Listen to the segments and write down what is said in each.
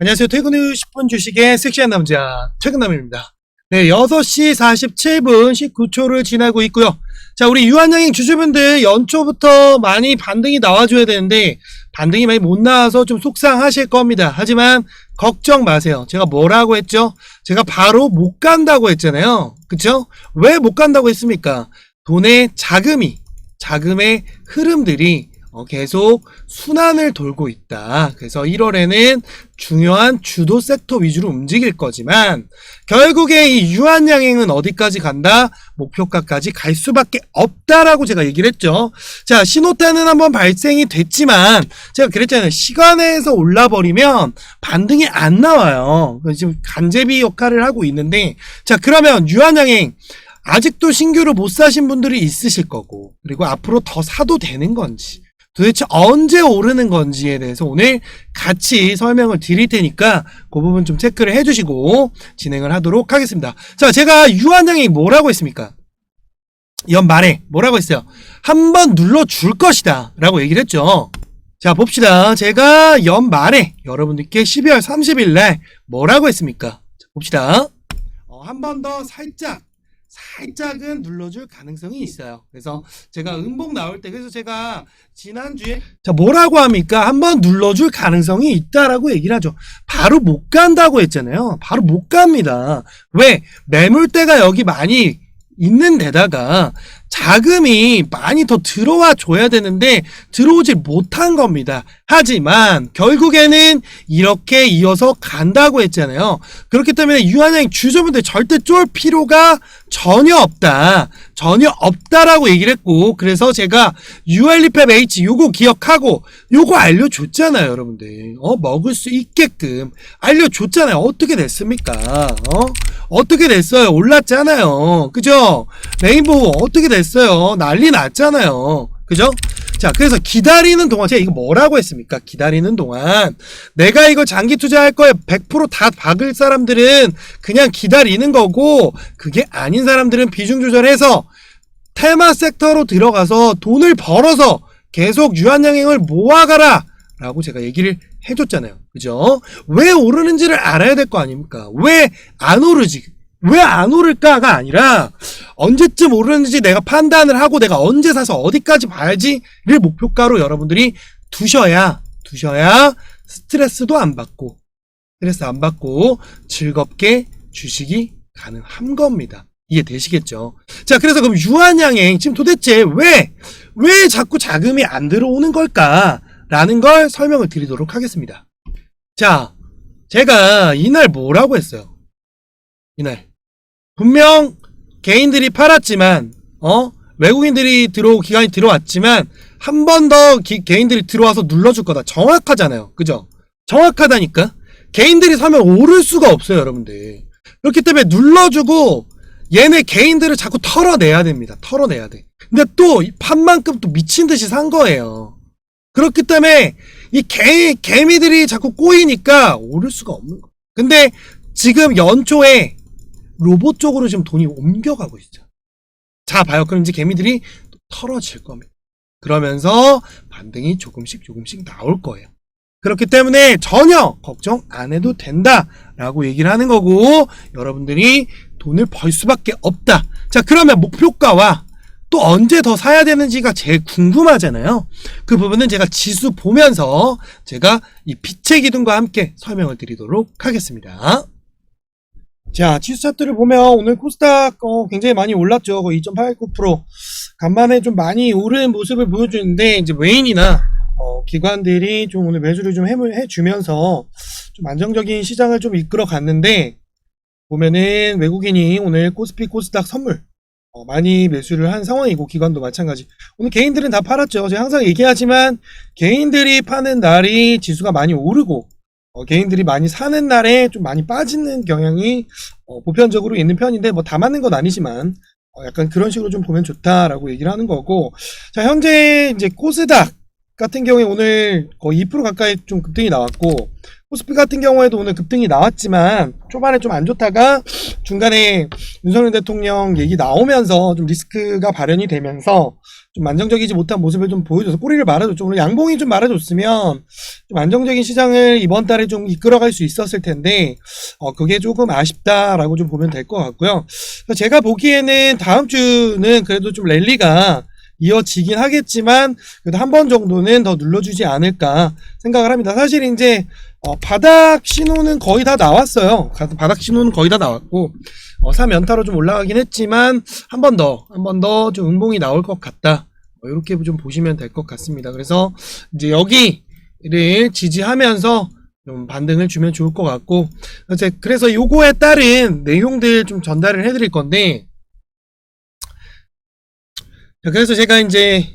안녕하세요. 퇴근 후 10분 주식의 섹시한 남자 퇴근남입니다. 네, 6시 47분 19초를 지나고 있고요. 자, 우리 유한양행 주주분들 연초부터 많이 반등이 나와줘야 되는데 반등이 많이 못 나와서 좀 속상하실 겁니다. 하지만 걱정 마세요. 제가 뭐라고 했죠? 제가 바로 못 간다고 했잖아요. 그쵸? 왜 못 간다고 했습니까? 돈의 자금의 흐름들이 계속 순환을 돌고 있다. 그래서 1월에는 중요한 주도 섹터 위주로 움직일 거지만 결국에 이 유한양행은 어디까지 간다? 목표가까지 갈 수밖에 없다라고 제가 얘기를 했죠. 자, 신호탄은 한번 발생이 됐지만 제가 그랬잖아요. 시간에서 올라버리면 반등이 안 나와요. 지금 간제비 역할을 하고 있는데, 자, 그러면 유한양행 아직도 신규로 못 사신 분들이 있으실 거고, 그리고 앞으로 더 사도 되는 건지, 도대체 언제 오르는 건지에 대해서 오늘 같이 설명을 드릴 테니까 그 부분 좀 체크를 해주시고 진행을 하도록 하겠습니다. 자, 제가 유한양행 뭐라고 했습니까? 연말에 뭐라고 했어요? 한번 눌러줄 것이다 라고 얘기를 했죠. 자, 봅시다. 제가 연말에 여러분들께 12월 30일 날 뭐라고 했습니까? 자, 봅시다. 한 번 더 살짝은 눌러줄 가능성이 있어요. 그래서 제가 음봉 나올 때, 그래서 제가 지난주에 자, 뭐라고 합니까? 한번 눌러줄 가능성이 있다라고 얘기를 하죠. 바로 못 간다고 했잖아요. 바로 못 갑니다. 왜? 매물대가 여기 많이 있는 데다가 자금이 많이 더 들어와 줘야 되는데 들어오지 못한 겁니다. 하지만 결국에는 이렇게 이어서 간다고 했잖아요. 그렇기 때문에 유한양행 주주분들 절대 쫄 필요가 전혀 없다라고 얘기를 했고, 그래서 제가 ULPAP H 요거 기억하고 요거 알려줬잖아요. 여러분들 먹을 수 있게끔 알려줬잖아요. 어떻게 됐습니까? 어떻게 됐어요? 올랐잖아요. 그죠? 레인보우 어떻게 됐어요? 난리 났잖아요. 그죠? 자, 그래서 기다리는 동안 제가 이거 뭐라고 했습니까? 기다리는 동안 내가 이거 장기 투자할 거에 100% 다 박을 사람들은 그냥 기다리는 거고, 그게 아닌 사람들은 비중 조절해서 테마 섹터로 들어가서 돈을 벌어서 계속 유한양행을 모아가라 라고 제가 얘기를 해줬잖아요. 그죠? 왜 오르는지를 알아야 될 거 아닙니까? 왜 안 오르지? 왜 안 오를까가 아니라 언제쯤 오르는지 내가 판단을 하고 내가 언제 사서 어디까지 봐야지를 목표가로 여러분들이 두셔야 스트레스 안 받고 즐겁게 주식이 가능한 겁니다. 이해되시겠죠? 자, 그래서 그럼 유한양행 지금 도대체 왜 자꾸 자금이 안 들어오는 걸까? 라는 걸 설명을 드리도록 하겠습니다. 자, 제가 이날 뭐라고 했어요? 이날 분명 개인들이 팔았지만 외국인들이 기관이 들어왔지만 한 번 더 개인들이 들어와서 눌러줄 거다. 정확하잖아요. 그죠? 정확하다니까. 개인들이 사면 오를 수가 없어요, 여러분들. 그렇기 때문에 눌러주고 얘네 개인들을 자꾸 털어내야 됩니다. 털어내야 돼. 근데 또 판만큼 또 미친 듯이 산 거예요. 그렇기 때문에 이 개미들이 자꾸 꼬이니까 오를 수가 없는 거예요. 근데 지금 연초에 로봇 쪽으로 지금 돈이 옮겨가고 있죠. 자, 봐요. 그럼 이제 개미들이 털어질 겁니다. 그러면서 반등이 조금씩 나올 거예요. 그렇기 때문에 전혀 걱정 안 해도 된다라고 얘기를 하는 거고, 여러분들이 돈을 벌 수밖에 없다. 자, 그러면 목표가와 또 언제 더 사야 되는지가 제일 궁금하잖아요. 그 부분은 제가 지수 보면서 제가 이 빛의 기둥과 함께 설명을 드리도록 하겠습니다. 자, 지수 차트를 보면 오늘 코스닥 굉장히 많이 올랐죠. 거의 2.89%. 간만에 좀 많이 오르는 모습을 보여주는데, 이제 외인이나 기관들이 좀 오늘 매수를 좀 해주면서 좀 안정적인 시장을 좀 이끌어 갔는데, 보면은 외국인이 오늘 코스피 코스닥 선물 많이 매수를 한 상황이고, 기관도 마찬가지. 오늘 개인들은 다 팔았죠. 제가 항상 얘기하지만 개인들이 파는 날이 지수가 많이 오르고, 개인들이 많이 사는 날에 좀 많이 빠지는 경향이 보편적으로 있는 편인데, 뭐 다 맞는 건 아니지만 약간 그런 식으로 좀 보면 좋다라고 얘기를 하는 거고. 자, 현재 이제 코스닥 같은 경우에 오늘 거의 2% 가까이 좀 급등이 나왔고, 코스피 같은 경우에도 오늘 급등이 나왔지만 초반에 좀 안 좋다가 중간에 윤석열 대통령 얘기 나오면서 좀 리스크가 발현이 되면서 좀 안정적이지 못한 모습을 좀 보여줘서 꼬리를 말아줬죠. 오늘 양봉이 좀 말아줬으면 좀 안정적인 시장을 이번 달에 좀 이끌어갈 수 있었을 텐데 그게 조금 아쉽다라고 좀 보면 될 것 같고요. 제가 보기에는 다음 주는 그래도 좀 랠리가 이어지긴 하겠지만 그래도 한 번 정도는 더 눌러주지 않을까 생각을 합니다. 사실 이제 바닥 신호는 거의 다 나왔어요. 바닥 신호는 거의 다 나왔고 3연타로 좀 올라가긴 했지만 한 번 더 좀 음봉이 나올 것 같다. 이렇게 좀 보시면 될 것 같습니다. 그래서 이제 여기를 지지하면서 좀 반등을 주면 좋을 것 같고, 그래서 요거에 따른 내용들 좀 전달을 해드릴 건데, 그래서 제가 이제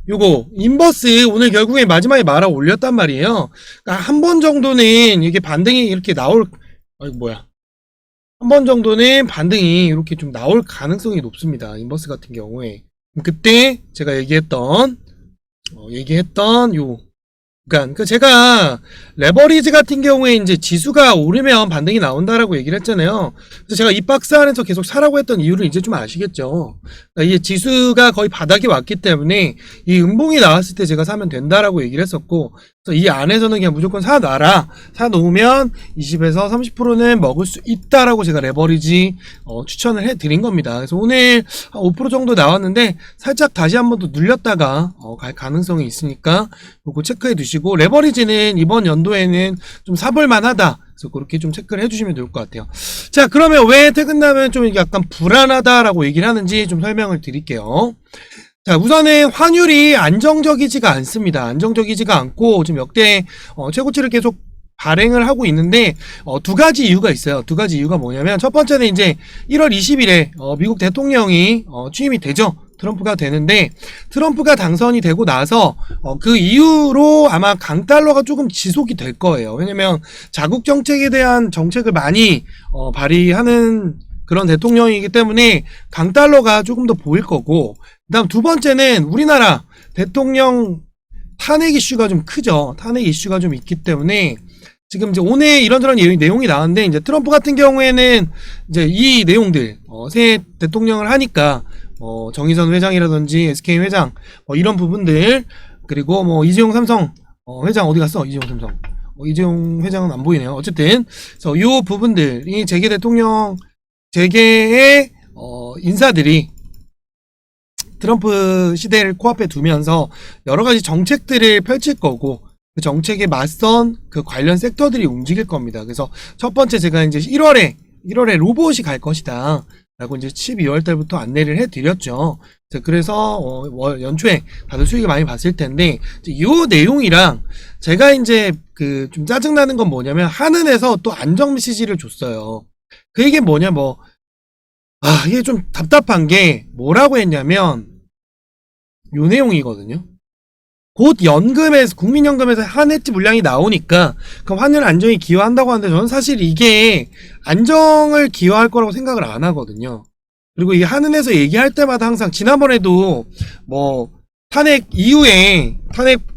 요거 인버스 오늘 결국에 마지막에 말아 올렸단 말이에요. 그러니까 한 번 정도는 이게 반등이 이렇게 나올, 한 번 정도는 반등이 이렇게 좀 나올 가능성이 높습니다. 인버스 같은 경우에. 그때 제가 얘기했던 그러니까 제가 레버리지 같은 경우에 이제 지수가 오르면 반등이 나온다라고 얘기를 했잖아요. 그래서 제가 이 박스 안에서 계속 사라고 했던 이유를 이제 좀 아시겠죠. 그러니까 이게 지수가 거의 바닥에 왔기 때문에 이 음봉이 나왔을 때 제가 사면 된다라고 얘기를 했었고, 그래서 이 안에서는 그냥 무조건 사놔라. 사놓으면 20에서 30%는 먹을 수 있다라고 제가 레버리지 추천을 해드린 겁니다. 그래서 오늘 한 5% 정도 나왔는데 살짝 다시 한번 더 눌렸다가 갈 가능성이 있으니까 요거 체크해 두시고, 레버리지는 이번 연도에는 좀 사볼만 하다. 그래서 그렇게 좀 체크를 해주시면 좋을 것 같아요. 자, 그러면 왜 퇴근하면 좀 약간 불안하다라고 얘기를 하는지 좀 설명을 드릴게요. 자, 우선은 환율이 안정적이지가 않습니다. 안정적이지가 않고 지금 역대 최고치를 계속 발행을 하고 있는데 두 가지 이유가 있어요. 두 가지 이유가 뭐냐면, 첫 번째는 이제 1월 20일에 미국 대통령이 취임이 되죠. 트럼프가 되는데, 트럼프가 당선이 되고 나서 그 이후로 아마 강달러가 조금 지속이 될 거예요. 왜냐면 자국 정책에 대한 정책을 많이 발휘하는 그런 대통령이기 때문에 강달러가 조금 더 보일 거고, 그다음 두 번째는 우리나라 대통령 탄핵 이슈가 좀 크죠. 탄핵 이슈가 좀 있기 때문에 지금 이제 오늘 이런저런 내용이 나왔는데, 이제 트럼프 같은 경우에는 이제 이 내용들 새 대통령을 하니까 정의선 회장이라든지 SK 회장 이런 부분들, 그리고 이재용 삼성 회장 어디 갔어? 이재용 삼성 이재용 회장은 안 보이네요. 어쨌든 그래서 이 부분들이 재계의 인사들이 트럼프 시대를 코앞에 두면서 여러 가지 정책들을 펼칠 거고, 그 정책에 맞선 그 관련 섹터들이 움직일 겁니다. 그래서 첫 번째 제가 이제 1월에 로봇이 갈 것이다 라고 이제 12월 달부터 안내를 해드렸죠. 그래서 연초에 다들 수익을 많이 봤을 텐데, 이 내용이랑 제가 이제 그 좀 짜증나는 건 뭐냐면, 한은에서 또 안정 메시지를 줬어요. 그 이게 뭐냐, 이게 좀 답답한 게 뭐라고 했냐면 요 내용이거든요. 곧 국민연금에서 한해치 물량이 나오니까 그럼 환율 안정이 기여한다고 하는데, 저는 사실 이게 안정을 기여할 거라고 생각을 안 하거든요. 그리고 이 한은에서 얘기할 때마다 항상, 지난번에도 탄핵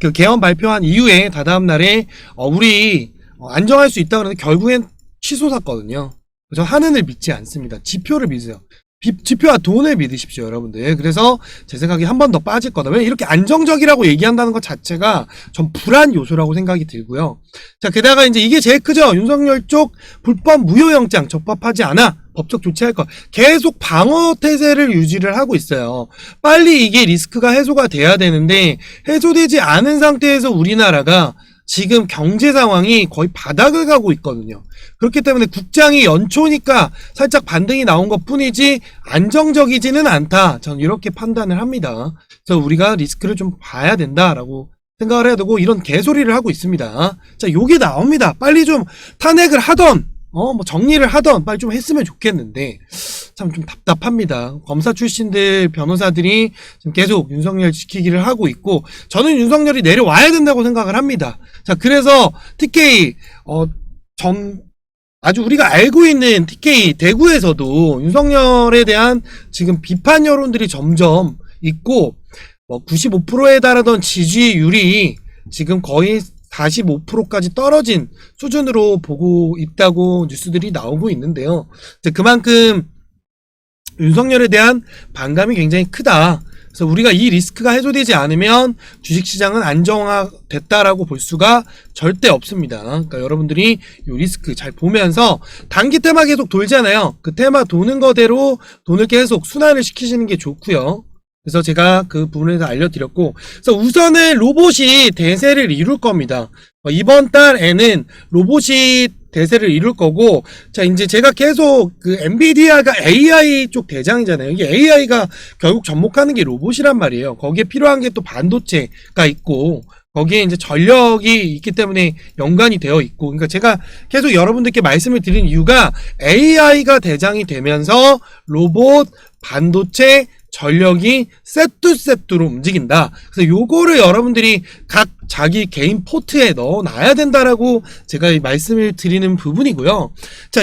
그 개헌 발표한 이후에 다다음 날에 우리 안정할 수 있다 그러는데 결국엔 취소샀거든요. 저 한은을 믿지 않습니다. 지표를 믿으세요. 지표와 돈을 믿으십시오, 여러분들. 그래서 제 생각에 한 번 더 빠질 거다. 왜 이렇게 안정적이라고 얘기한다는 것 자체가 전 불안 요소라고 생각이 들고요. 자, 게다가 이제 이게 제일 크죠. 윤석열 쪽 불법 무효영장 적법하지 않아. 법적 조치할 것. 계속 방어 태세를 유지를 하고 있어요. 빨리 이게 리스크가 해소가 돼야 되는데, 해소되지 않은 상태에서 우리나라가 지금 경제 상황이 거의 바닥을 가고 있거든요. 그렇기 때문에 국장이 연초니까 살짝 반등이 나온 것 뿐이지 안정적이지는 않다. 저는 이렇게 판단을 합니다. 그래서 우리가 리스크를 좀 봐야 된다라고 생각을 해야 되고, 이런 개소리를 하고 있습니다. 자, 요게 나옵니다. 빨리 좀 탄핵을 하던 정리를 하던 빨리 좀 했으면 좋겠는데, 참 좀 답답합니다. 검사 출신들, 변호사들이 지금 계속 윤석열 지키기를 하고 있고, 저는 윤석열이 내려와야 된다고 생각을 합니다. 자, 그래서 TK 아주 우리가 알고 있는 TK 대구에서도 윤석열에 대한 지금 비판 여론들이 점점 있고, 뭐 95%에 달하던 지지율이 지금 거의 45%까지 떨어진 수준으로 보고 있다고 뉴스들이 나오고 있는데요. 그만큼 윤석열에 대한 반감이 굉장히 크다. 그래서 우리가 이 리스크가 해소되지 않으면 주식시장은 안정화됐다라고 볼 수가 절대 없습니다. 그러니까 여러분들이 이 리스크 잘 보면서 단기 테마 계속 돌잖아요. 그 테마 도는 거대로 돈을 계속 순환을 시키시는 게 좋고요. 그래서 제가 그 부분에서 알려드렸고, 그래서 우선은 로봇이 대세를 이룰 겁니다. 이번 달에는 로봇이 대세를 이룰 거고, 자, 이제 제가 계속 그 엔비디아가 AI 쪽 대장이잖아요. 이게 AI가 결국 접목하는 게 로봇이란 말이에요. 거기에 필요한 게 또 반도체가 있고, 거기에 이제 전력이 있기 때문에 연관이 되어 있고, 그러니까 제가 계속 여러분들께 말씀을 드린 이유가 AI가 대장이 되면서 로봇, 반도체, 전력이 세트로 움직인다. 그래서 요거를 여러분들이 각 자기 개인 포트에 넣어놔야 된다라고 제가 말씀을 드리는 부분이고요. 자,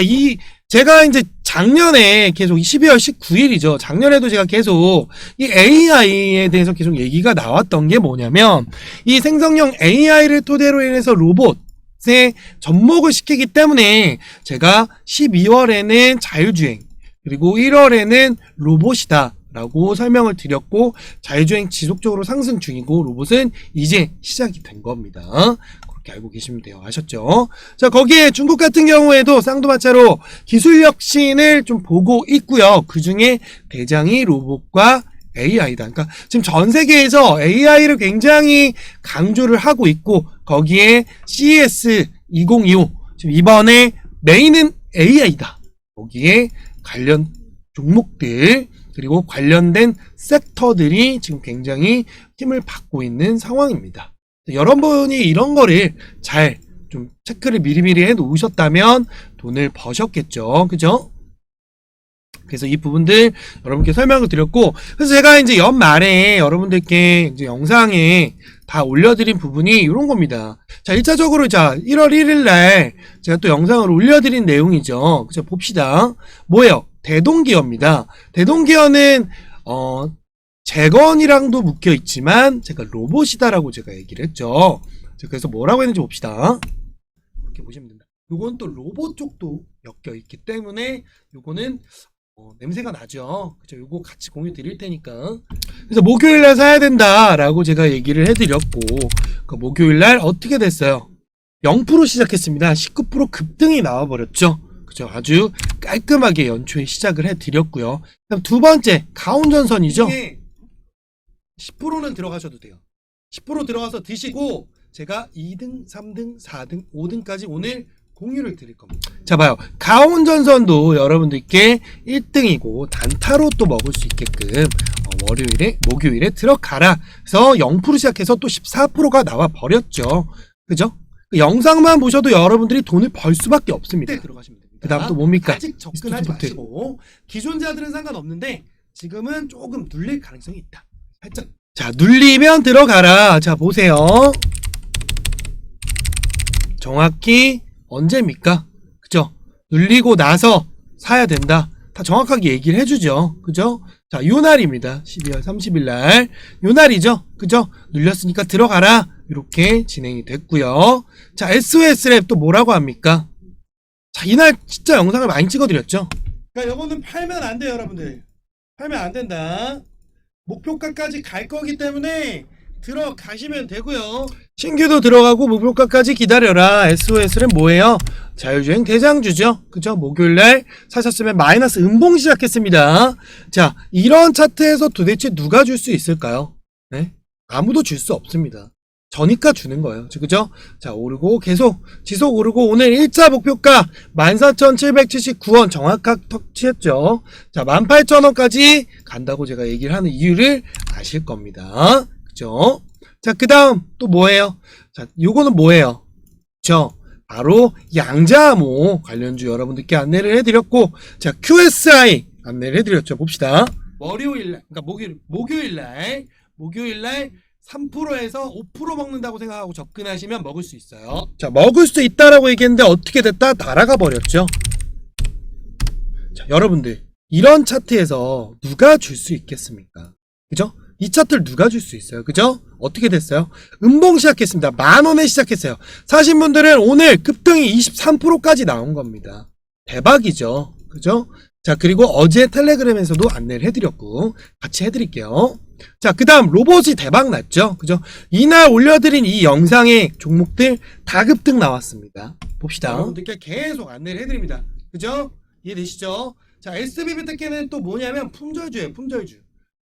제가 이제 작년에 계속 12월 19일이죠. 작년에도 제가 계속 이 AI에 대해서 계속 얘기가 나왔던 게 뭐냐면, 이 생성형 AI를 토대로 인해서 로봇에 접목을 시키기 때문에 제가 12월에는 자율주행, 그리고 1월에는 로봇이다 라고 설명을 드렸고, 자율주행 지속적으로 상승 중이고 로봇은 이제 시작이 된 겁니다. 그렇게 알고 계시면 돼요. 아셨죠? 자, 거기에 중국 같은 경우에도 쌍두마차로 기술 혁신을 좀 보고 있고요. 그 중에 대장이 로봇과 AI다. 그러니까 지금 전 세계에서 AI를 굉장히 강조를 하고 있고, 거기에 CES 2025 지금 이번에 메인은 AI다. 거기에 관련 종목들 그리고 관련된 섹터들이 지금 굉장히 힘을 받고 있는 상황입니다. 여러분이 이런 거를 잘 좀 체크를 미리미리 해 놓으셨다면 돈을 버셨겠죠. 그죠? 그래서 이 부분들 여러분께 설명을 드렸고, 그래서 제가 이제 연말에 여러분들께 이제 영상에 다 올려드린 부분이 이런 겁니다. 자, 1차적으로 자, 1월 1일 날 제가 또 영상을 올려드린 내용이죠. 자, 봅시다. 뭐예요? 대동기어입니다. 대동기어는 재건이랑도 묶여 있지만 제가 로봇이다라고 제가 얘기를 했죠. 자, 그래서 뭐라고 했는지 봅시다. 이렇게 보시면 된다. 요건 또 로봇 쪽도 엮여 있기 때문에 요거는 냄새가 나죠. 그죠? 요거 같이 공유 드릴 테니까. 그래서 목요일날 사야 된다라고 제가 얘기를 해드렸고, 그 목요일날 어떻게 됐어요? 0% 시작했습니다. 19% 급등이 나와버렸죠. 그죠? 아주 깔끔하게 연초에 시작을 해드렸고요. 그다음 두 번째 가온전선이죠. 10%는 들어가셔도 돼요. 10% 들어가서 드시고 제가 2등, 3등, 4등, 5등까지 오늘 공유를 드릴 겁니다. 자, 봐요. 가온전선도 여러분들께 1등이고 단타로 또 먹을 수 있게끔 목요일에 들어가라. 그래서 0% 시작해서 또 14%가 나와 버렸죠. 그죠? 그 영상만 보셔도 여러분들이 돈을 벌 수밖에 없습니다. 네, 들어가시면 됩니다. 그 다음 또 뭡니까? 아직 접근하지 마시고, 기존자들은 상관없는데 지금은 조금 눌릴 가능성이 있다. 살짝. 자, 눌리면 들어가라. 자, 보세요. 정확히 언제입니까? 그죠? 눌리고 나서 사야 된다. 다 정확하게 얘기를 해주죠. 그죠? 자, 요 날입니다. 12월 30일 날. 요 날이죠. 그죠? 눌렸으니까 들어가라. 이렇게 진행이 됐고요. 자, SOS랩 또 뭐라고 합니까? 자, 이날 진짜 영상을 많이 찍어드렸죠. 그러니까 요거는 팔면 안 돼요, 여러분들. 팔면 안 된다. 목표가까지 갈 거기 때문에 들어가시면 되고요. 신규도 들어가고 목표가까지 기다려라. SOS는 뭐예요? 자율주행 대장주죠. 그죠? 목요일날 사셨으면 마이너스 음봉 시작했습니다. 자, 이런 차트에서 도대체 누가 줄 수 있을까요? 네? 아무도 줄 수 없습니다. 저니까 주는 거예요. 그죠? 자, 오르고 계속 지속 오르고 오늘 1차 목표가 14,779원 정확하게 터치했죠. 자, 18,000원까지 간다고 제가 얘기를 하는 이유를 아실 겁니다. 그죠? 자, 그 다음 또 뭐예요? 자, 요거는 뭐예요? 그죠? 바로 양자암호 관련주 여러분들께 안내를 해드렸고, 자, QSI 안내를 해드렸죠. 봅시다. 월요일날, 그러니까 목요일날 3%에서 5% 먹는다고 생각하고 접근하시면 먹을 수 있어요. 자, 먹을 수 있다라고 얘기했는데 어떻게 됐다? 날아가 버렸죠. 자, 여러분들 이런 차트에서 누가 줄 수 있겠습니까? 그죠? 이 차트를 누가 줄 수 있어요? 그죠? 어떻게 됐어요? 음봉 시작했습니다. 10,000원에 시작했어요. 사신 분들은 오늘 급등이 23%까지 나온 겁니다. 대박이죠. 그죠? 자, 그리고 어제 텔레그램에서도 안내를 해드렸고, 같이 해드릴게요. 자, 그 다음 로봇이 대박 났죠. 그죠? 이날 올려드린 이 영상의 종목들 다 급등 나왔습니다. 봅시다. 여러분들께 계속 안내를 해드립니다. 그죠? 이해되시죠? 자, SBBTK는 또 뭐냐면 품절주예요. 품절주.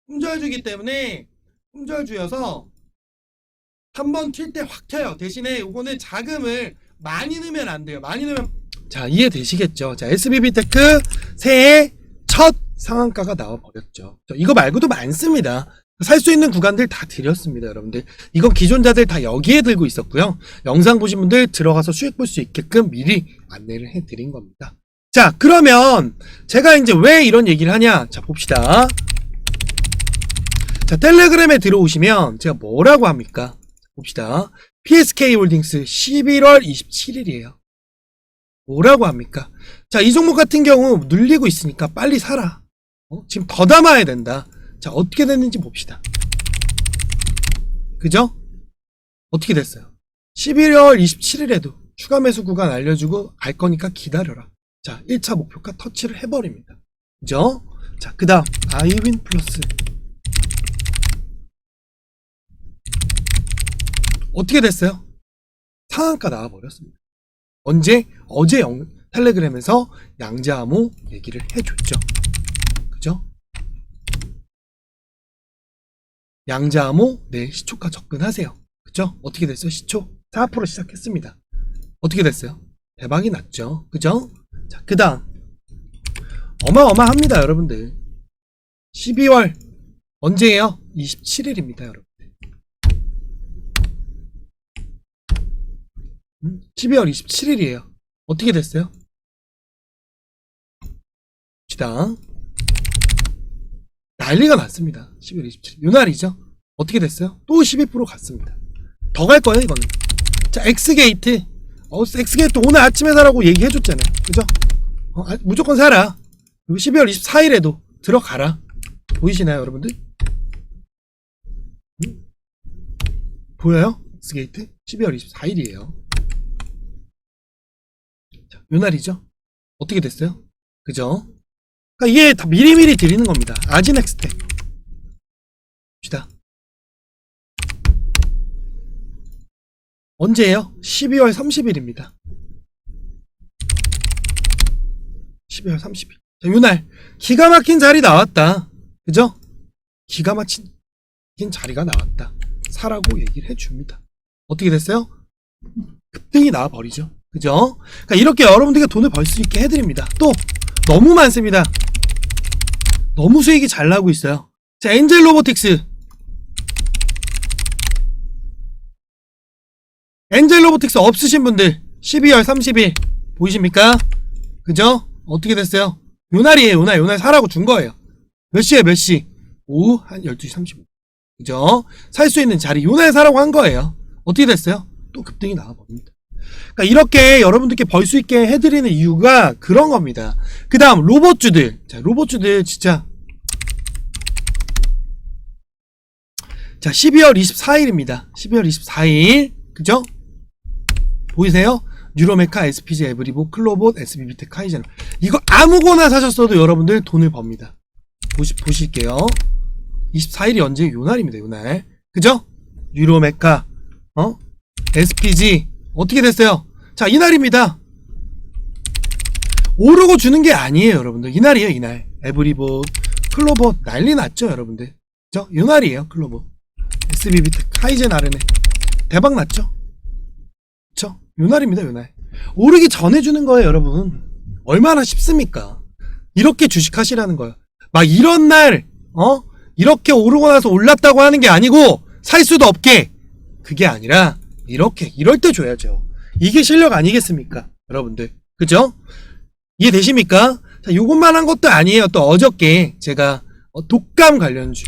품절주기 때문에 품절주여서 한번 튈 때 확 튀어요. 대신에 요거는 자금을 많이 넣으면 안 돼요. 많이 넣으면 자, 이해되시겠죠? 자, SBB테크 새해 첫 상한가가 나와버렸죠. 이거 말고도 많습니다. 살 수 있는 구간들 다 드렸습니다, 여러분들. 이거 기존자들 다 여기에 들고 있었고요. 영상 보신 분들 들어가서 수익 볼 수 있게끔 미리 안내를 해드린 겁니다. 자, 그러면 제가 이제 왜 이런 얘기를 하냐? 자, 봅시다. 자, 텔레그램에 들어오시면 제가 뭐라고 합니까? 봅시다. PSK홀딩스 11월 27일이에요. 뭐라고 합니까? 자, 이 종목 같은 경우 눌리고 있으니까 빨리 사라. 지금 더 담아야 된다. 자, 어떻게 됐는지 봅시다. 그죠? 어떻게 됐어요? 11월 27일에도 추가 매수 구간 알려주고 갈 거니까 기다려라. 자, 1차 목표가 터치를 해버립니다. 그죠? 자, 그 다음 아이윈 플러스 어떻게 됐어요? 상한가 나와버렸습니다. 언제? 어제 텔레그램에서 양자암호 얘기를 해줬죠. 그죠? 양자암호 내 시초가 접근하세요. 그죠? 어떻게 됐어요? 시초 4% 시작했습니다. 어떻게 됐어요? 대박이 났죠. 그죠? 자, 그 다음 어마어마합니다, 여러분들. 12월 언제예요? 27일입니다, 여러분. 12월 27일이에요. 어떻게 됐어요? 봅시다. 난리가 났습니다. 12월 27일. 요 날이죠. 어떻게 됐어요? 또 12% 갔습니다. 더 갈 거예요, 이거는. 자, 엑스게이트. 엑스게이트 오늘 아침에 사라고 얘기해줬잖아요. 그죠? 무조건 사라. 그리고 12월 24일에도 들어가라. 보이시나요, 여러분들? 보여요? 엑스게이트? 12월 24일이에요. 자, 요 날이죠. 어떻게 됐어요? 그죠? 그러니까 이게 다 미리미리 드리는 겁니다. 아지넥스텍 봅시다. 언제예요? 12월 30일입니다. 12월 30일. 자, 요날 기가 막힌 자리 나왔다. 그죠? 기가 막힌 자리가 나왔다. 사라고 얘기를 해줍니다. 어떻게 됐어요? 급등이 나와버리죠. 그죠? 그러니까 이렇게 여러분들께 돈을 벌 수 있게 해드립니다. 또 너무 많습니다. 너무 수익이 잘 나고 있어요. 자, 엔젤 로보틱스. 엔젤 로보틱스 없으신 분들 12월 30일 보이십니까? 그죠? 어떻게 됐어요? 요날이에요. 요날 사라고 준 거예요. 몇 시에 몇 시? 오후 한 12시 35분. 그죠? 살 수 있는 자리 요날 사라고 한 거예요. 어떻게 됐어요? 또 급등이 나와버립니다. 그러니까 이렇게 여러분들께 벌 수 있게 해드리는 이유가 그런 겁니다. 그 다음 로봇주들. 자, 로봇주들 진짜 자, 12월 24일입니다. 12월 24일 그죠? 보이세요? 뉴로메카, SPG, 에브리보, 클로봇, SBB텍, 카이젠. 이거 아무거나 사셨어도 여러분들 돈을 법니다. 보실게요. 24일이 언제? 요날입니다. 요날. 그죠? 뉴로메카, SPG. 어떻게 됐어요? 자, 이날입니다. 오르고 주는 게 아니에요, 여러분들. 이날이에요, 이날. 에브리보, 클로봇 난리 났죠, 여러분들. 그죠? 요날이에요, 클로봇. SBB텍, 카이젠 RNA. 대박 났죠? 그쵸? 요날입니다, 요날. 오르기 전에 주는 거예요, 여러분. 얼마나 쉽습니까? 이렇게 주식하시라는 거예요. 막 이런 날, 이렇게 오르고 나서 올랐다고 하는 게 아니고, 살 수도 없게. 그게 아니라, 이렇게, 이럴 때 줘야죠. 이게 실력 아니겠습니까? 여러분들. 그죠? 이해되십니까? 자, 요것만 한 것도 아니에요. 또 어저께 제가, 독감 관련주.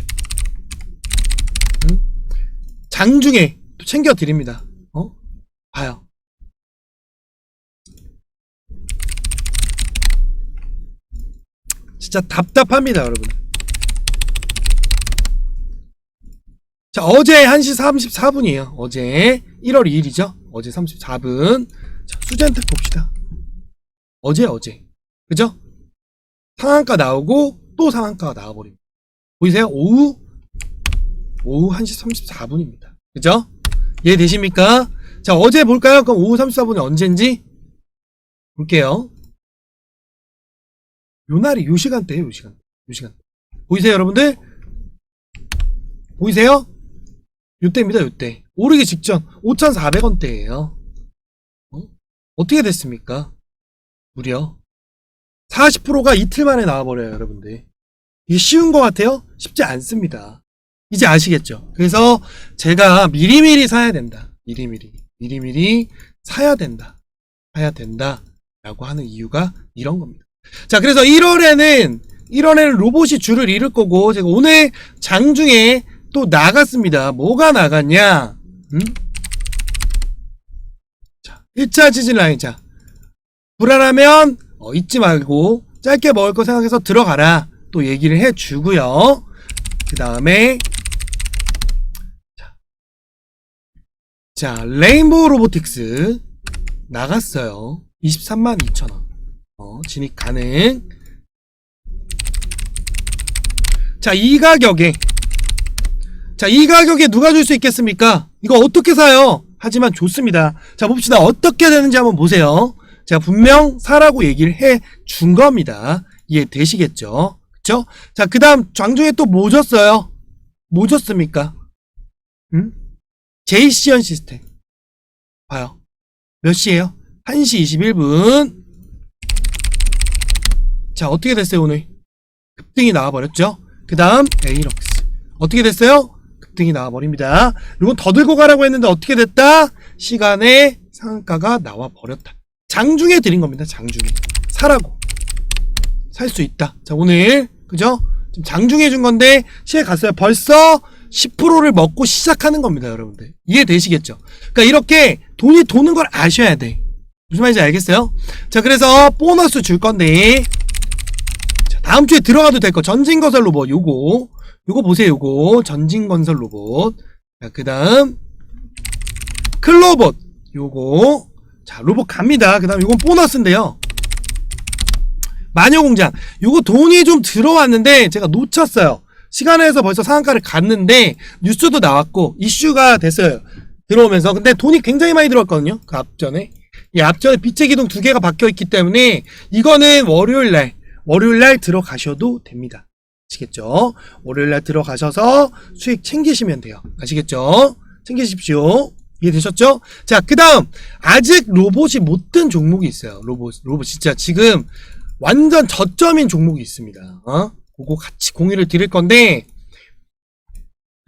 장중에 또 챙겨드립니다. 봐요. 진짜 답답합니다, 여러분. 자, 어제 1시 34분이에요. 어제 1월 2일이죠. 어제 34분. 자, 수젠텍 봅시다. 어제. 그죠? 상한가 나오고 또 상한가가 나와버립니다. 보이세요? 오후 1시 34분입니다. 그죠? 이해되십니까? 자, 어제 볼까요? 그럼 오후 34분이 언젠지? 볼게요. 요 시간대에요, 요 시간대. 보이세요, 여러분들? 보이세요? 요때입니다, 요때. 오르기 직전 5,400원대예요. 어떻게 됐습니까? 무려 40%가 이틀 만에 나와버려요, 여러분들. 이게 쉬운 것 같아요? 쉽지 않습니다. 이제 아시겠죠? 그래서 제가 미리미리 사야 된다. 미리미리 사야 된다. 라고 하는 이유가 이런 겁니다. 자, 그래서 1월에는 로봇이 줄을 이룰 거고, 제가 오늘 장중에 또 나갔습니다. 뭐가 나갔냐? 자, 1차 지진 라인. 자, 불안하면 잊지 말고 짧게 먹을 거 생각해서 들어가라. 또 얘기를 해주고요. 그 다음에 자, 레인보우 로보틱스 나갔어요. 232,000원. 진입 가능. 자, 이 가격에 누가 줄 수 있겠습니까? 이거 어떻게 사요? 하지만 좋습니다. 자, 봅시다. 어떻게 되는지 한번 보세요. 제가 분명 사라고 얘기를 해 준 겁니다. 이해되시겠죠? 그쵸? 자, 그 다음 장중에 또 뭐 줬어요? 뭐 줬습니까? JCN 시스템. 봐요. 몇 시에요? 1시 21분. 자, 어떻게 됐어요, 오늘? 급등이 나와버렸죠? 그 다음, 에이럭스. 어떻게 됐어요? 급등이 나와버립니다. 이건 더 들고 가라고 했는데 어떻게 됐다? 시간에 상한가가 나와버렸다. 장중에 드린 겁니다, 장중에. 사라고. 살 수 있다. 자, 오늘, 그죠? 지금 장중에 준 건데, 시에 갔어요. 벌써 10%를 먹고 시작하는 겁니다, 여러분들. 이해되시겠죠? 그러니까 이렇게 돈이 도는 걸 아셔야 돼. 무슨 말인지 알겠어요? 자, 그래서 보너스 줄 건데, 자, 다음 주에 들어가도 될 거. 전진건설 로봇, 요거 보세요, 요거. 전진건설 로봇. 자, 그 다음, 클로봇, 요거. 자, 로봇 갑니다. 그 다음, 요건 보너스인데요. 마녀공장. 요거 돈이 좀 들어왔는데, 제가 놓쳤어요. 시간에서 벌써 상한가를 갔는데, 뉴스도 나왔고, 이슈가 됐어요. 들어오면서. 근데 돈이 굉장히 많이 들어왔거든요. 그 앞전에. 이 앞전에 빛의 기둥 2개가 박혀있기 때문에, 이거는 월요일날 들어가셔도 됩니다. 아시겠죠? 월요일날 들어가셔서 수익 챙기시면 돼요. 아시겠죠? 챙기십시오. 이해되셨죠? 자, 그 다음, 아직 로봇이 못 뜬 종목이 있어요. 로봇 진짜 지금 완전 저점인 종목이 있습니다. 그거 같이 공유를 드릴 건데,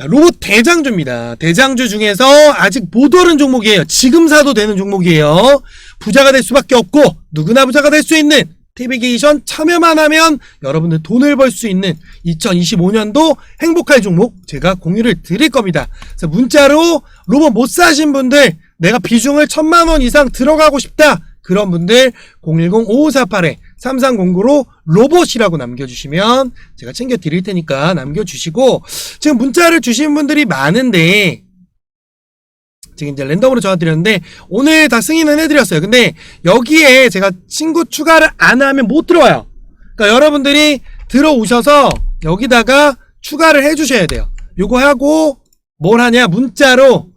로봇 대장주입니다. 대장주 중에서 아직 못 오른 종목이에요. 지금 사도 되는 종목이에요. 부자가 될 수밖에 없고, 누구나 부자가 될 수 있는 태비게이션 참여만 하면 여러분들 돈을 벌 수 있는 2025년도 행복할 종목 제가 공유를 드릴 겁니다. 그래서 문자로 로봇 못 사신 분들, 내가 비중을 1,000만원 이상 들어가고 싶다. 그런 분들 010-5548-3309로 로봇이라고 남겨주시면 제가 챙겨 드릴 테니까 남겨주시고, 지금 문자를 주신 분들이 많은데 지금 이제 랜덤으로 전화드렸는데 오늘 다 승인은 해드렸어요. 근데 여기에 제가 친구 추가를 안 하면 못 들어와요. 그러니까 여러분들이 들어오셔서 여기다가 추가를 해주셔야 돼요. 요거 하고 뭘 하냐, 문자로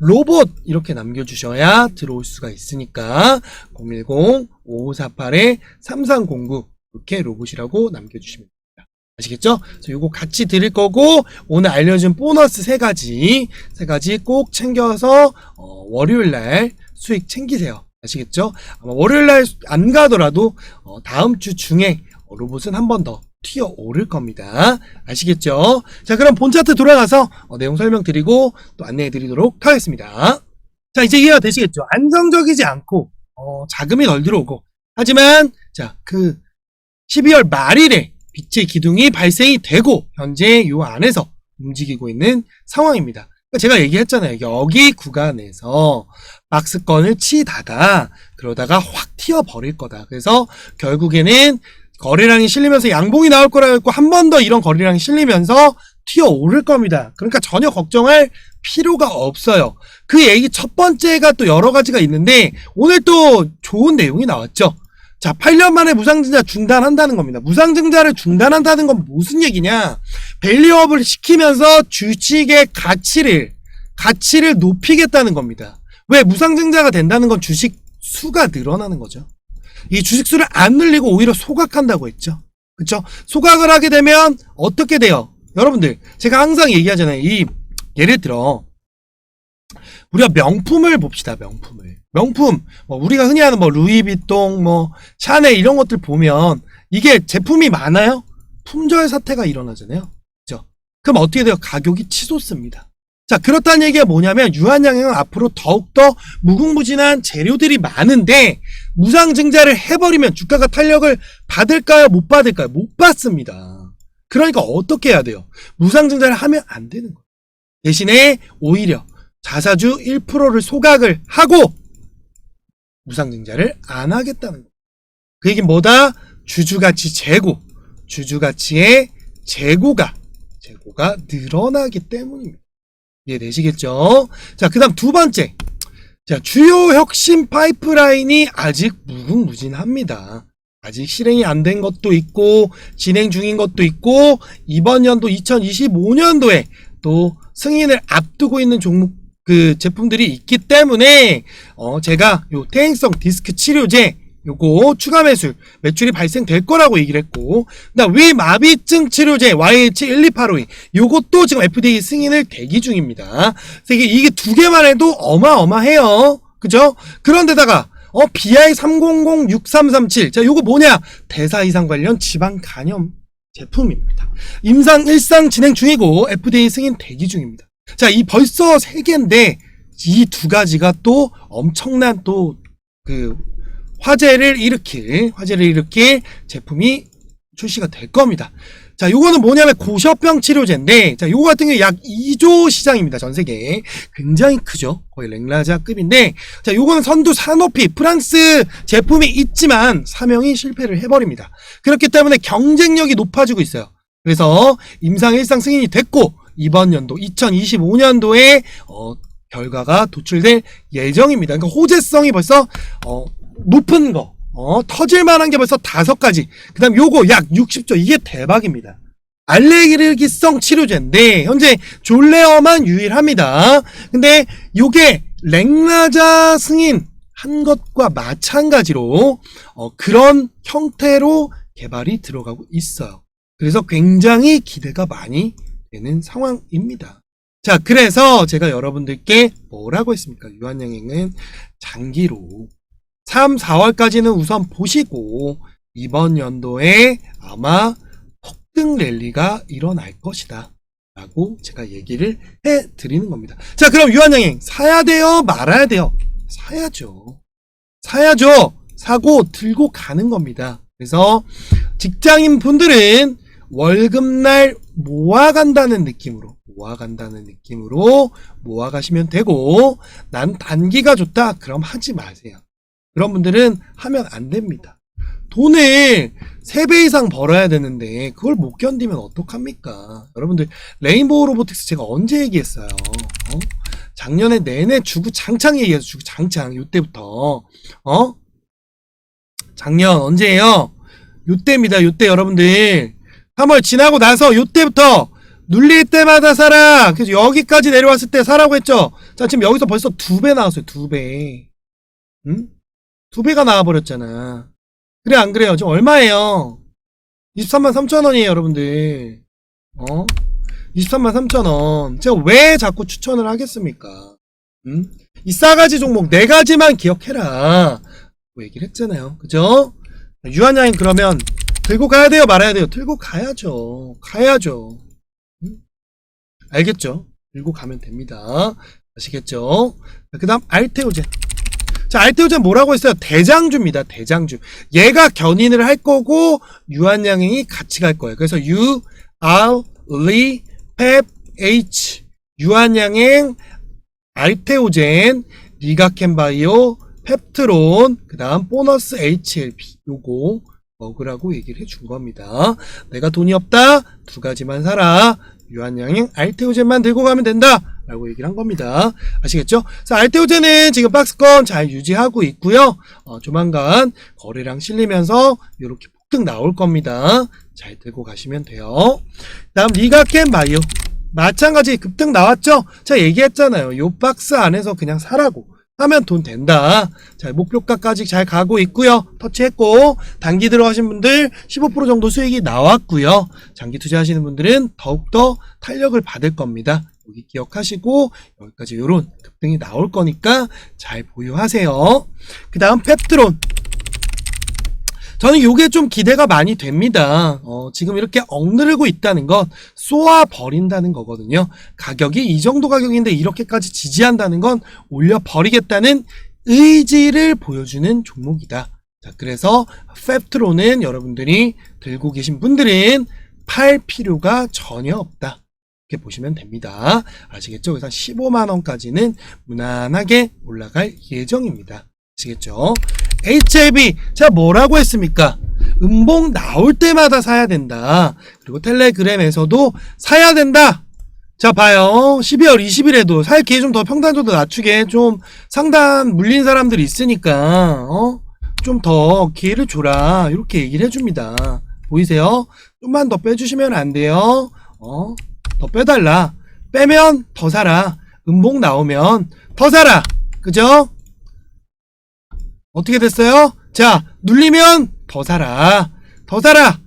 로봇 이렇게 남겨주셔야 들어올 수가 있으니까 010-5548-3309 이렇게 로봇이라고 남겨주시면 됩니다. 아시겠죠? 그래서 요거 같이 드릴 거고, 오늘 알려준 보너스 3가지 꼭 챙겨서 월요일날 수익 챙기세요. 아시겠죠? 아마 월요일날 안 가더라도 다음 주 중에 로봇은 한 번 더 튀어 오를 겁니다. 아시겠죠? 자, 그럼 본 차트 돌아가서 내용 설명드리고 또 안내해드리도록 하겠습니다. 자, 이제 이해가 되시겠죠? 안정적이지 않고 자금이 덜 들어오고, 하지만 자, 그 12월 말일에 빛의 기둥이 발생이 되고 현재 요 안에서 움직이고 있는 상황입니다. 그러니까 제가 얘기했잖아요. 여기 구간에서 박스권을 치다가 그러다가 확 튀어버릴 거다. 그래서 결국에는 거래량이 실리면서 양봉이 나올 거라고 했고, 한 번 더 이런 거래량이 실리면서 튀어오를 겁니다. 그러니까 전혀 걱정할 필요가 없어요. 그 얘기 첫 번째가 또 여러 가지가 있는데 오늘 또 좋은 내용이 나왔죠. 자, 8년 만에 무상증자 중단한다는 겁니다. 무상증자를 중단한다는 건 무슨 얘기냐? 밸류업을 시키면서 주식의 가치를 높이겠다는 겁니다. 왜? 무상증자가 된다는 건 주식 수가 늘어나는 거죠. 이 주식 수를 안 늘리고 오히려 소각한다고 했죠. 그쵸? 소각을 하게 되면 어떻게 돼요? 여러분들, 제가 항상 얘기하잖아요. 예를 들어, 우리가 명품을 봅시다, 명품을. 명품, 우리가 흔히 하는 루이비통, 샤넬 이런 것들 보면 이게 제품이 많아요? 품절 사태가 일어나잖아요. 그죠? 그럼 어떻게 돼요? 가격이 치솟습니다. 자, 그렇다는 얘기가 뭐냐면 유한양행은 앞으로 더욱더 무궁무진한 재료들이 많은데 무상증자를 해버리면 주가가 탄력을 받을까요? 못 받을까요? 못 받습니다. 그러니까 어떻게 해야 돼요? 무상증자를 하면 안 되는 거예요. 대신에 오히려 자사주 1%를 소각을 하고 무상증자를 안 하겠다는 거예요. 그 얘기는 뭐다? 주주가치 재고, 주주가치의 재고가 늘어나기 때문입니다. 이해되시겠죠? 자, 그 다음 두 번째. 자, 주요 혁신 파이프라인이 아직 무궁무진합니다. 아직 실행이 안 된 것도 있고, 진행 중인 것도 있고, 이번 연도 2025년도에 또 승인을 앞두고 있는 종목, 제품들이 있기 때문에, 제가 요 퇴행성 디스크 치료제, 요거 추가 매출이 발생될 거라고 얘기를 했고, 그다음 위마비증 치료제 YH12852 요것도 지금 FDA 승인을 대기 중입니다. 그래서 이게 두 개만 해도 어마어마해요. 그죠? 그런데다가 BI3006337 자, 요거 뭐냐? 대사 이상 관련 지방 간염 제품입니다. 임상 1상 진행 중이고 FDA 승인 대기 중입니다. 자, 이 벌써 3개인데 이 두 가지가 또 엄청난 또 화제를 일으킬 제품이 출시가 될 겁니다. 자, 요거는 뭐냐면 고셔병 치료제인데, 자, 요거 같은 경우 약 2조 시장입니다. 전 세계에. 굉장히 크죠. 거의 랭라자급인데, 자, 요거는 선두 사노피, 프랑스 제품이 있지만 사명이 실패를 해버립니다. 그렇기 때문에 경쟁력이 높아지고 있어요. 그래서 임상 1상 승인이 됐고, 이번 연도 2025년도에 결과가 도출될 예정입니다. 그러니까 호재성이 벌써 높은 거, 터질 만한 게 벌써 5가지. 그 다음 요거 약 60조. 이게 대박입니다. 알레르기성 치료제인데, 현재 졸레어만 유일합니다. 근데 요게 랭라자 승인 한 것과 마찬가지로, 그런 형태로 개발이 들어가고 있어요. 그래서 굉장히 기대가 많이 되는 상황입니다. 자, 그래서 제가 여러분들께 뭐라고 했습니까? 유한양행은 장기로 3, 4월까지는 우선 보시고 이번 연도에 아마 폭등 랠리가 일어날 것이다 라고 제가 얘기를 해드리는 겁니다. 자, 그럼 유한양행 사야 돼요? 말아야 돼요? 사야죠. 사고 들고 가는 겁니다. 그래서 직장인 분들은 월급날 모아간다는 느낌으로 모아가시면 되고, 난 단기가 좋다? 그럼 하지 마세요. 그런 분들은 하면 안 됩니다. 돈을 3배 이상 벌어야 되는데 그걸 못 견디면 어떡합니까? 여러분들, 레인보우 로보틱스 제가 언제 얘기했어요? 작년에 내내 주구장창 얘기해서 주구장창 요때부터 작년 언제예요? 요때입니다. 요때 여러분들 3월 지나고 나서 요때부터 눌릴 때마다 사라. 그래서 여기까지 내려왔을 때 사라고 했죠. 자, 지금 여기서 벌써 2배 나왔어요. 2배. 응? 2배가 나와버렸잖아. 그래 안 그래요? 지금 얼마예요? 23만 3천원이에요 여러분들. 23만 3천원. 제가 왜 자꾸 추천을 하겠습니까? 이 싸가지 종목 4가지만 기억해라 뭐 얘기를 했잖아요. 그죠? 유한양행 그러면 들고 가야 돼요? 말아야 돼요? 들고 가야죠. 알겠죠? 들고 가면 됩니다. 아시겠죠? 그 다음 알테오젠. 자, 알테오젠 뭐라고 했어요? 대장주입니다. 대장주. 얘가 견인을 할 거고 유한양행이 같이 갈 거예요. 그래서 U, R, L, PEP, H 유한양행, 알테오젠, 리가켄바이오, 펩트론, 그 다음 보너스 HLP 요거 먹으라고 얘기를 해준 겁니다. 내가 돈이 없다? 2가지만 사라. 유한양행 알테오젠만 들고 가면 된다 라고 얘기를 한 겁니다. 아시겠죠? 그래서 알테오젠은 지금 박스권 잘 유지하고 있고요. 조만간 거래량 실리면서 이렇게 폭등 나올 겁니다. 잘 들고 가시면 돼요. 다음 리가캔 바이오 마찬가지 급등 나왔죠? 제가 얘기했잖아요. 요 박스 안에서 그냥 사라고 하면 돈 된다. 자, 목표가까지 잘 가고 있고요. 터치했고 단기 들어가신 분들 15% 정도 수익이 나왔고요. 장기 투자하시는 분들은 더욱더 탄력을 받을 겁니다. 여기 기억하시고 여기까지 요런 급등이 나올 거니까 잘 보유하세요. 그 다음 펩트론, 저는 요게 좀 기대가 많이 됩니다. 지금 이렇게 억누르고 있다는 건 쏘아 버린다는 거거든요. 가격이 이 정도 가격인데 이렇게까지 지지한다는 건 올려버리겠다는 의지를 보여주는 종목이다. 자, 그래서 펩트론은 여러분들이 들고 계신 분들은 팔 필요가 전혀 없다. 이렇게 보시면 됩니다. 아시겠죠? 그래서 15만원까지는 무난하게 올라갈 예정입니다. 아시겠죠? HLB, 제가 뭐라고 했습니까? 음봉 나올 때마다 사야 된다. 그리고 텔레그램에서도 사야 된다. 자, 봐요. 12월 20일에도 살 기회 좀 더 평단조도 낮추게 좀 상단 물린 사람들이 있으니까 좀 더 기회를 줘라. 이렇게 얘기를 해줍니다. 보이세요? 좀만 더 빼주시면 안 돼요. 더 빼달라. 빼면 더 사라. 음봉 나오면 더 사라. 그죠? 어떻게 됐어요? 자, 눌리면 더 사라. 더 사라.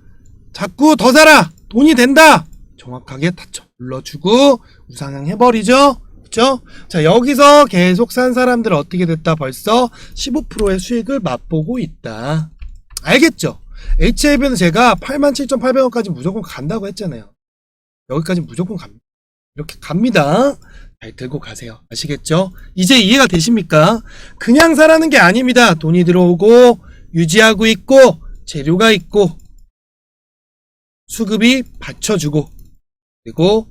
자꾸 더 사라. 돈이 된다. 정확하게 닫혀 눌러주고 우상향 해버리죠. 그쵸? 자, 여기서 계속 산 사람들 어떻게 됐다? 벌써 15%의 수익을 맛보고 있다. 알겠죠? HLB는 제가 87,800원까지 무조건 간다고 했잖아요. 여기까지 무조건 갑니다. 이렇게 갑니다. 잘 들고 가세요. 아시겠죠? 이제 이해가 되십니까? 그냥 사라는 게 아닙니다. 돈이 들어오고 유지하고 있고 재료가 있고 수급이 받쳐주고 그리고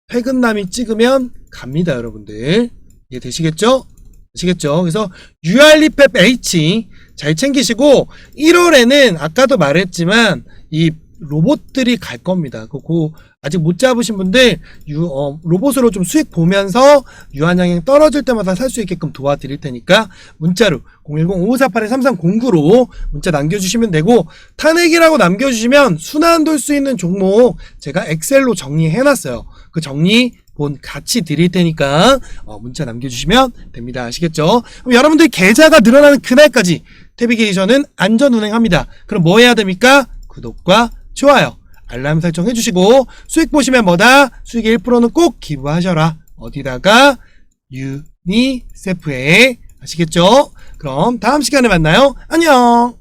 퇴근남이 찍으면 갑니다. 여러분들 이해 되시겠죠? 아시겠죠? 그래서 UR리펩 H 잘 챙기시고 1월에는 아까도 말했지만 이 로봇들이 갈 겁니다. 아직 못 잡으신 분들 로봇으로 좀 수익 보면서 유한양행 떨어질 때마다 살 수 있게끔 도와드릴 테니까 문자로 010-5548-3309로 문자 남겨주시면 되고, 탄핵이라고 남겨주시면 순환 돌 수 있는 종목 제가 엑셀로 정리해놨어요. 그 정리 본 같이 드릴 테니까 문자 남겨주시면 됩니다. 아시겠죠? 그럼 여러분들 계좌가 늘어나는 그날까지 태비게이션은 안전 운행합니다. 그럼 뭐 해야 됩니까? 구독과 좋아요, 알람 설정 해주시고 수익 보시면 뭐다? 수익의 1%는 꼭 기부하셔라. 어디다가? 유니세프에. 아시겠죠? 그럼 다음 시간에 만나요. 안녕.